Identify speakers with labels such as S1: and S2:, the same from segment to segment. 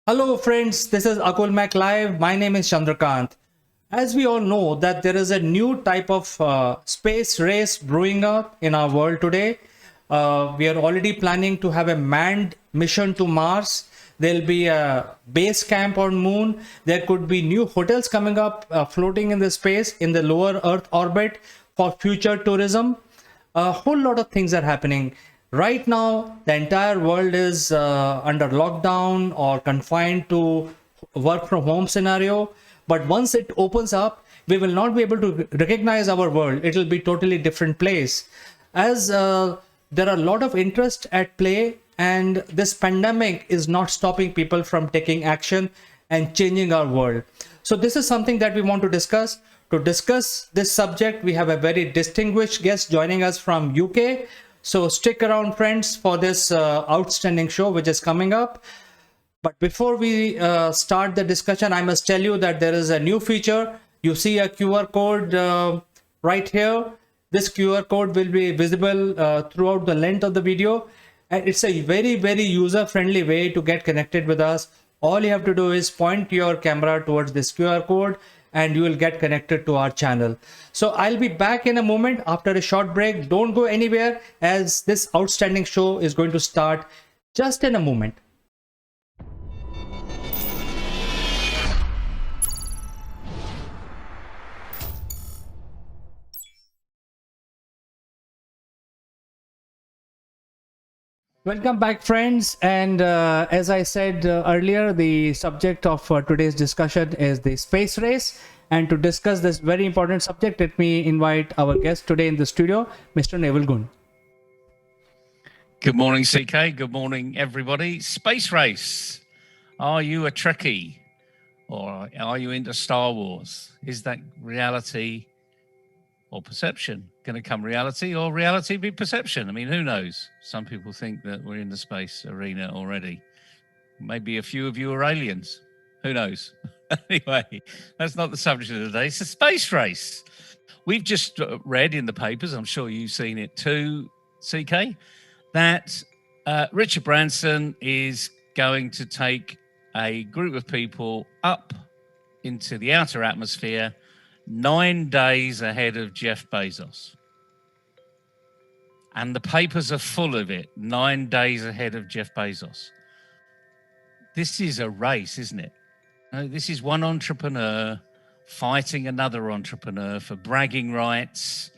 S1: Hello friends, this is Akulmach live. My name is Chandrakant. As we all know that there is a new type of space race brewing up in our world today. We are already planning to have a manned mission to Mars. There'll be a base camp on Moon. There could be new hotels coming up, floating in the space in the lower Earth orbit for future tourism. A whole lot of things are happening. Right now, the entire world is under lockdown or confined to work from home scenario. But once it opens up, we will not be able to recognize our world. It will be totally different place. As there are a lot of interest at play, and this pandemic is not stopping people from taking action and changing our world. So this is something that we want to discuss. To discuss this subject, we have a very distinguished guest joining us from UK. So stick around, friends, for this outstanding show which is coming up. But before we start the discussion, I must tell you that there is a new feature. You see a QR code right here. This QR code will be visible throughout the length of the video. And it's a very, very user-friendly way to get connected with us. All you have to do is point your camera towards this QR code and you will get connected to our channel. So I'll be back in a moment after a short break. Don't go anywhere as this outstanding show is going to start just in a moment. Welcome back, friends. And as I said earlier, the subject of today's discussion is the space race. And to discuss this very important subject, let me invite our guest today in the studio, Mr. Naval Gun.
S2: Good morning, CK. Good morning, everybody. Space race. Are you a Trekkie? Or are you into Star Wars? Is that reality or perception going to come reality, or reality be perception? I mean, who knows? Some people think that we're in the space arena already. Maybe a few of you are aliens. Who knows? Anyway, that's not the subject of the day. It's a space race. We've just read in the papers, I'm sure you've seen it too, CK, that Richard Branson is going to take a group of people up into the outer atmosphere 9 days ahead of Jeff Bezos. And the papers are full of it, 9 days ahead of Jeff Bezos. This is a race, isn't it? This is one entrepreneur fighting another entrepreneur for bragging rights,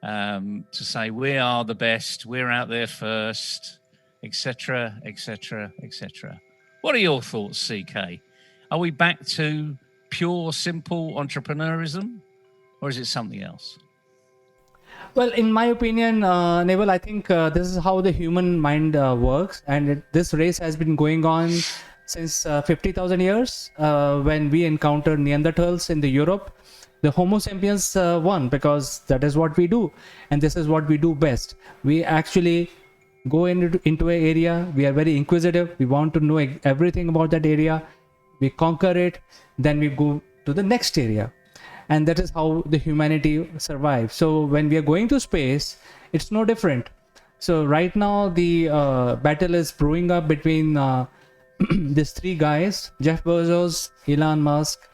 S2: to say we are the best, we're out there first, etc., etc., etc. What are your thoughts, CK? Are we back to pure, simple entrepreneurism, or is it something else?
S1: Well, in my opinion, Naval, I think this is how the human mind works. And this race has been going on since 50,000 years. When we encountered Neanderthals in the Europe, the Homo sapiens won because that is what we do. And this is what we do best. We actually go into an area. We are very inquisitive. We want to know everything about that area. We conquer it. Then we go to the next area. And that is how the humanity survives. So when we are going to space, it's no different. So right now the battle is brewing up between these three guys, Jeff Bezos, Elon Musk,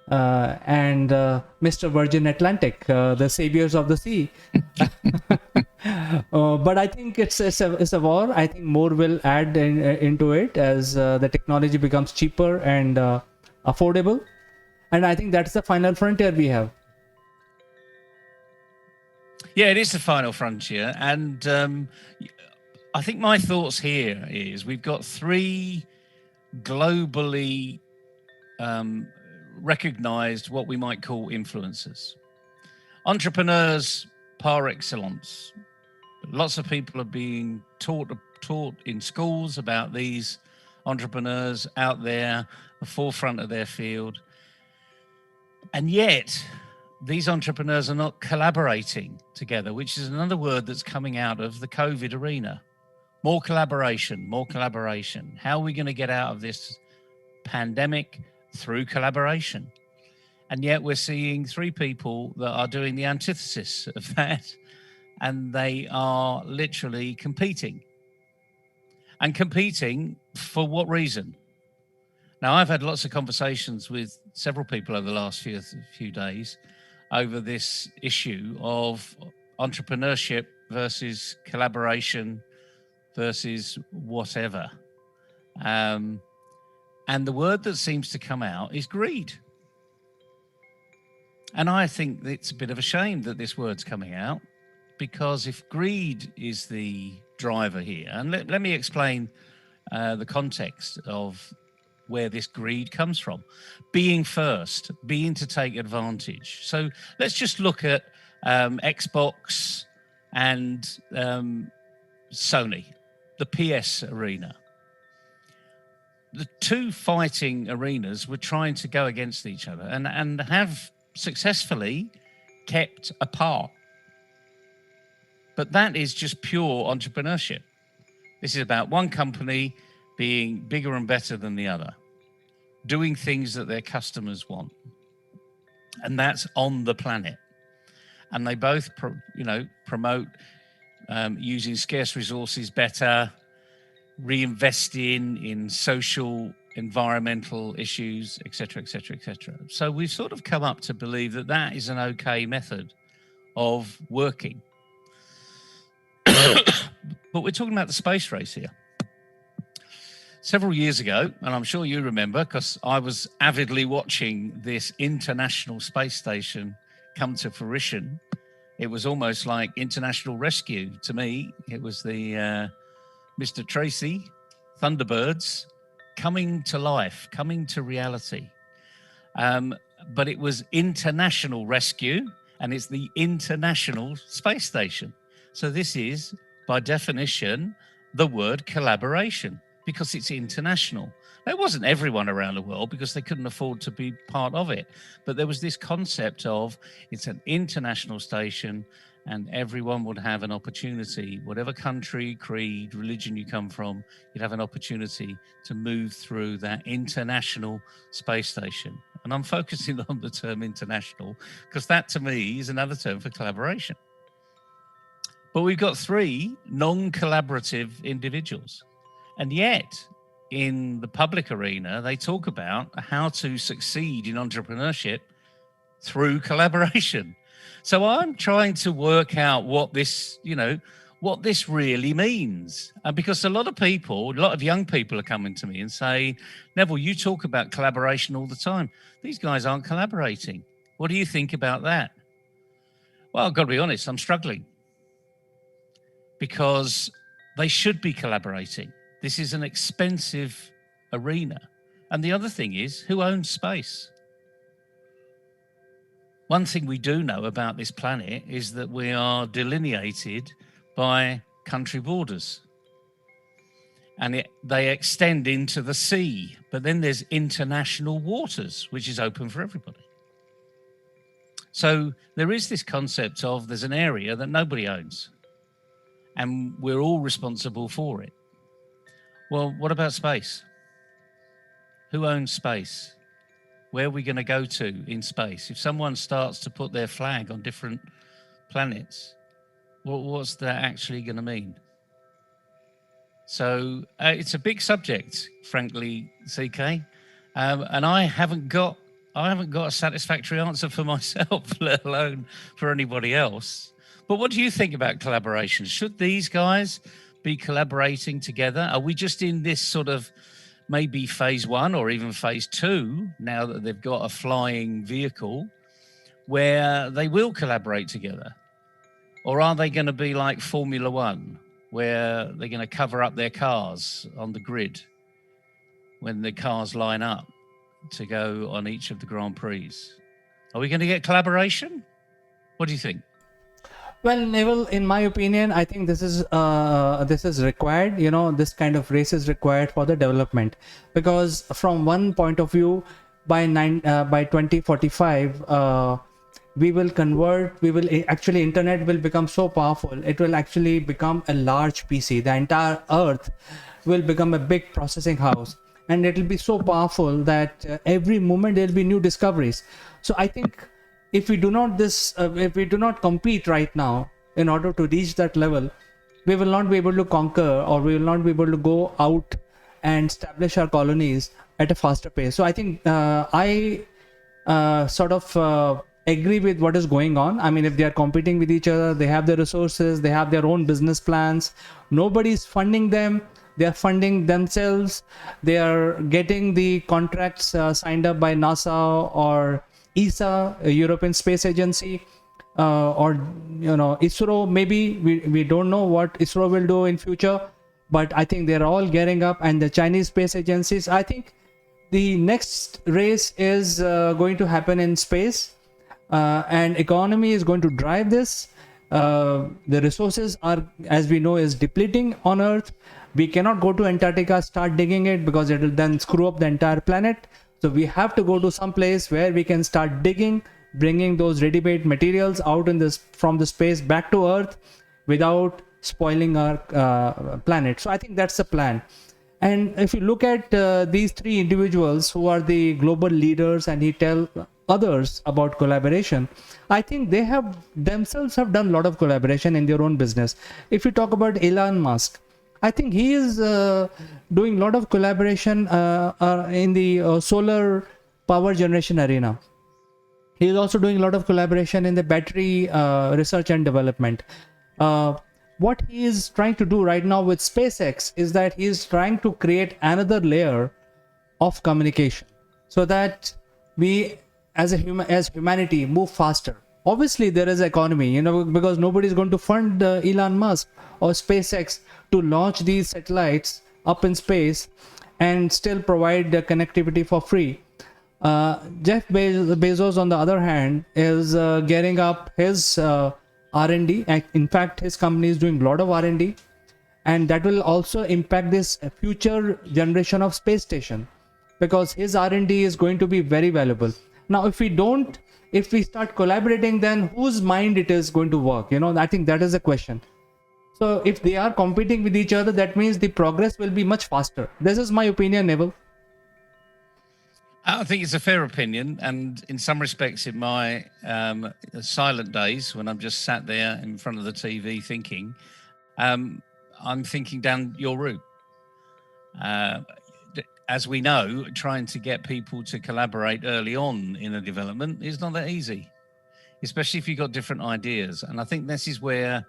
S1: and Mr. Virgin Atlantic, the saviors of the sea. But I think it's a war. I think more will add into it as the technology becomes cheaper and affordable. And I think that's the final frontier we have.
S2: Yeah, it is the final frontier. And I think my thoughts here is we've got three globally recognized what we might call influencers. Entrepreneurs par excellence. Lots of people are being taught in schools about these entrepreneurs out there, the forefront of their field. And yet, these entrepreneurs are not collaborating together, which is another word that's coming out of the COVID arena. More collaboration, more collaboration. How are we going to get out of this pandemic? Through collaboration. And yet we're seeing three people that are doing the antithesis of that, and they are literally competing. And competing for what reason? Now, I've had lots of conversations with several people over the last few days over this issue of entrepreneurship versus collaboration versus whatever. And the word that seems to come out is greed. And I think it's a bit of a shame that this word's coming out, because if greed is the driver here, and let me explain the context of where this greed comes from. Being first, being to take advantage. So let's just look at Xbox and Sony, the PS arena. The two fighting arenas were trying to go against each other and have successfully kept apart. But that is just pure entrepreneurship. This is about one company being bigger and better than the other, doing things that their customers want. And that's on the planet. And they both, promote using scarce resources better, reinvesting in social, environmental issues, etc., etc., etc. So we've sort of come up to believe that that is an okay method of working. But we're talking about the space race here. Several years ago, and I'm sure you remember, because I was avidly watching this international space station come to fruition. It was almost like international rescue to me. It was the Mr. Tracy Thunderbirds coming to life, coming to reality. But it was international rescue, and it's the International Space Station. So this is, by definition, the word collaboration, because it's international. Now, it wasn't everyone around the world because they couldn't afford to be part of it. But there was this concept of it's an international station and everyone would have an opportunity, whatever country, creed, religion you come from, you'd have an opportunity to move through that international space station. And I'm focusing on the term international because that to me is another term for collaboration. But we've got three non-collaborative individuals. And yet, in the public arena, they talk about how to succeed in entrepreneurship through collaboration. So I'm trying to work out what this really means. And because a lot of young people are coming to me and saying, Neville, you talk about collaboration all the time. These guys aren't collaborating. What do you think about that? Well, I've got to be honest, I'm struggling. Because they should be collaborating. This is an expensive arena. And the other thing is, who owns space? One thing we do know about this planet is that we are delineated by country borders. And they extend into the sea. But then there's international waters, which is open for everybody. So there is this concept of there's an area that nobody owns. And we're all responsible for it. Well, what about space? Who owns space? Where are we going to go to in space? If someone starts to put their flag on different planets, what's that actually going to mean? So it's a big subject, frankly, CK. And I haven't got a satisfactory answer for myself, let alone for anybody else. But what do you think about collaboration? Should these guys be collaborating together? Are we just in this sort of maybe phase 1 or even phase 2, now that they've got a flying vehicle, where they will collaborate together? Or are they going to be like Formula 1, where they're going to cover up their cars on the grid when the cars line up to go on each of the Grand Prix? Are we going to get collaboration? What do you think?
S1: Well, Neville, in my opinion, I think this is required. This kind of race is required for the development, because from one point of view, by 2045, internet will become so powerful. It will actually become a large PC. The entire Earth will become a big processing house, and it will be so powerful that every moment there will be new discoveries. So I think, if we do not compete right now in order to reach that level, we will not be able to conquer, or we will not be able to go out and establish our colonies at a faster pace. So I think I sort of agree with what is going on. I mean, if they are competing with each other, they have the resources, they have their own business plans. Nobody's funding them. They are funding themselves. They are getting the contracts signed up by NASA or ESA, a European Space Agency, or ISRO. Maybe we don't know what ISRO will do in future, but I think they're all gearing up. And the Chinese space agencies, I think the next race is going to happen in space, and economy is going to drive this. The resources are, as we know, is depleting on Earth. We cannot go to Antarctica, start digging it, because it will then screw up the entire planet. So we have to go to some place where we can start digging, bringing those ready-made materials out in this from the space back to Earth without spoiling our planet. So I think that's the plan. And if you look at these three individuals who are the global leaders, and he tell others about collaboration, I think they have themselves have done a lot of collaboration in their own business. If you talk about Elon Musk, I think he is doing a lot of collaboration in the solar power generation arena. He is also doing a lot of collaboration in the battery research and development. What he is trying to do right now with SpaceX is that he is trying to create another layer of communication, so that we as humanity move faster. Obviously there is economy, because nobody is going to fund Elon Musk or SpaceX to launch these satellites up in space and still provide the connectivity for free. Jeff Bezos, on the other hand, is gearing up his R&D. In fact, his company is doing a lot of R&D, and that will also impact this future generation of space station, because his R&D is going to be very valuable. Now, if we start collaborating, then whose mind it is going to work? I think that is a question. So if they are competing with each other, that means the progress will be much faster. This is my opinion, Neville.
S2: I think it's a fair opinion, and in some respects, in my silent days when I'm just sat there in front of the TV thinking, I'm thinking down your route. As we know, trying to get people to collaborate early on in a development is not that easy, especially if you've got different ideas. And I think this is where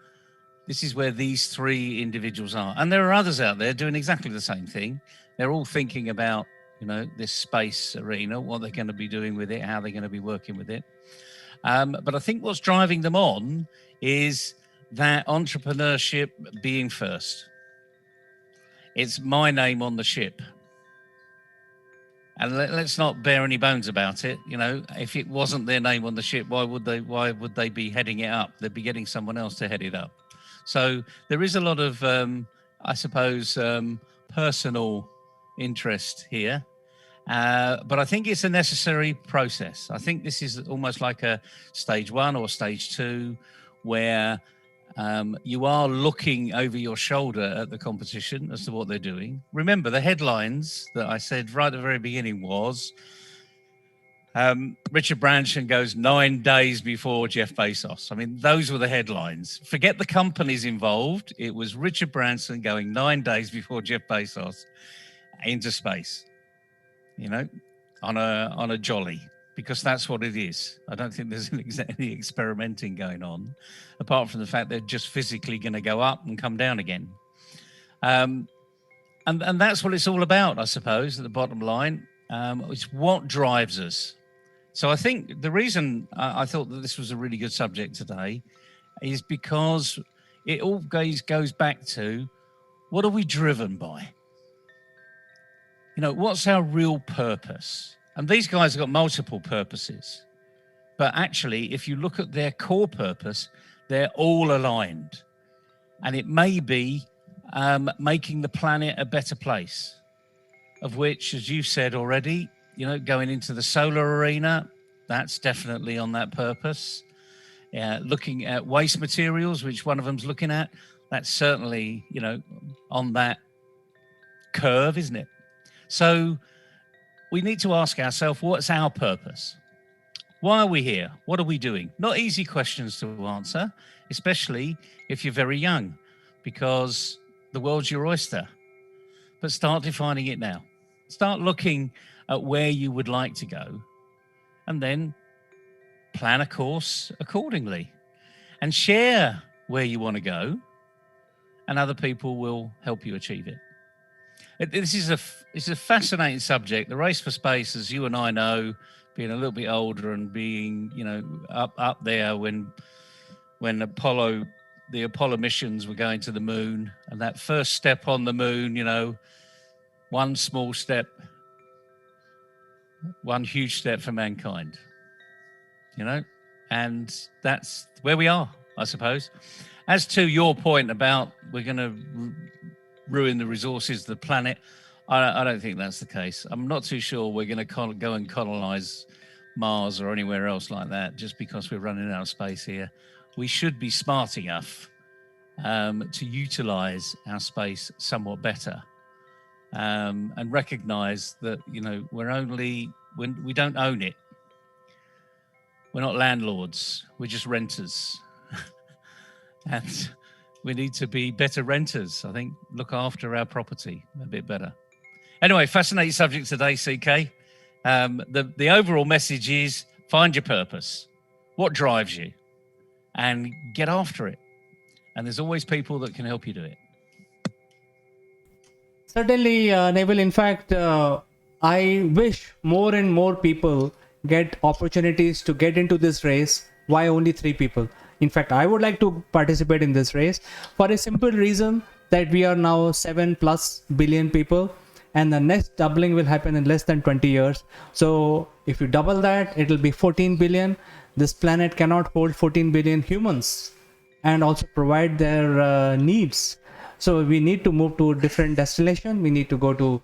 S2: these three individuals are. And there are others out there doing exactly the same thing. They're all thinking about, this space arena, what they're going to be doing with it, how they're going to be working with it. But I think what's driving them on is that entrepreneurship being first. It's my name on the ship. And let's not bear any bones about it. If it wasn't their name on the ship, why would they be heading it up? They'd be getting someone else to head it up. So there is a lot of, I suppose, personal interest here. But I think it's a necessary process. I think this is almost like a stage 1 or stage 2, where you are looking over your shoulder at the competition as to what they're doing. Remember, the headlines that I said right at the very beginning was Richard Branson goes 9 days before Jeff Bezos. I mean, those were the headlines. Forget the companies involved. It was Richard Branson going 9 days before Jeff Bezos into space, on a jolly, because that's what it is. I don't think there's any experimenting going on, apart from the fact they're just physically going to go up and come down again. And that's what it's all about, I suppose, at the bottom line. It's what drives us. So I think the reason I thought that this was a really good subject today is because it all goes back to, what are we driven by? What's our real purpose? And these guys have got multiple purposes. But actually, if you look at their core purpose, they're all aligned. And it may be making the planet a better place, of which, as you've said already, going into the solar arena, that's definitely on that purpose. Looking at waste materials, which one of them's looking at, that's certainly, on that curve, isn't it? So we need to ask ourselves, what's our purpose? Why are we here? What are we doing? Not easy questions to answer, especially if you're very young, because the world's your oyster. But start defining it now. Start looking at where you would like to go, and then plan a course accordingly and share where you want to go, and other people will help you achieve it. This is a fascinating subject. The race for space, as you and I know, being a little bit older and being, up there when the Apollo missions were going to the moon, and that first step on the moon, one small step, one huge step for mankind, and that's where we are, I suppose. As to your point about we're going to ruin the resources of the planet, I don't think that's the case. I'm not too sure we're going to go and colonize Mars or anywhere else like that just because we're running out of space here. We should be smart enough to utilize our space somewhat better, and recognize that, we don't own it. We're not landlords. We're just renters. And we need to be better renters, I think, look after our property a bit better. Anyway, fascinating subject today, CK. The overall message is find your purpose, what drives you, and get after it. And there's always people that can help you do it.
S1: Certainly, Neville. In fact, I wish more and more people get opportunities to get into this race. Why only 3 people? In fact, I would like to participate in this race for a simple reason that we are now 7+ billion people, and the next doubling will happen in less than 20 years. So if you double that, it will be 14 billion. This planet cannot hold 14 billion humans and also provide their needs. So we need to move to a different destination. We need to go to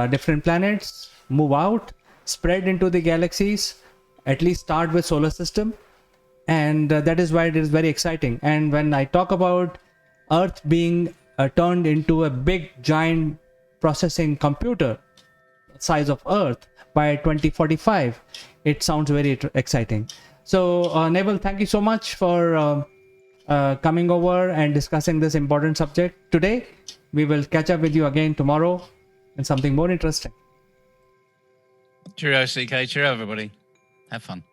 S1: different planets, move out, spread into the galaxies, at least start with solar system. And that is why it is very exciting. And when I talk about Earth being turned into a big giant processing computer size of Earth by 2045, it sounds very exciting. So Neville, thank you so much for coming over and discussing this important subject today. We will catch up with you again tomorrow and something more interesting.
S2: Cheerio, CK. Cheerio, everybody. Have fun.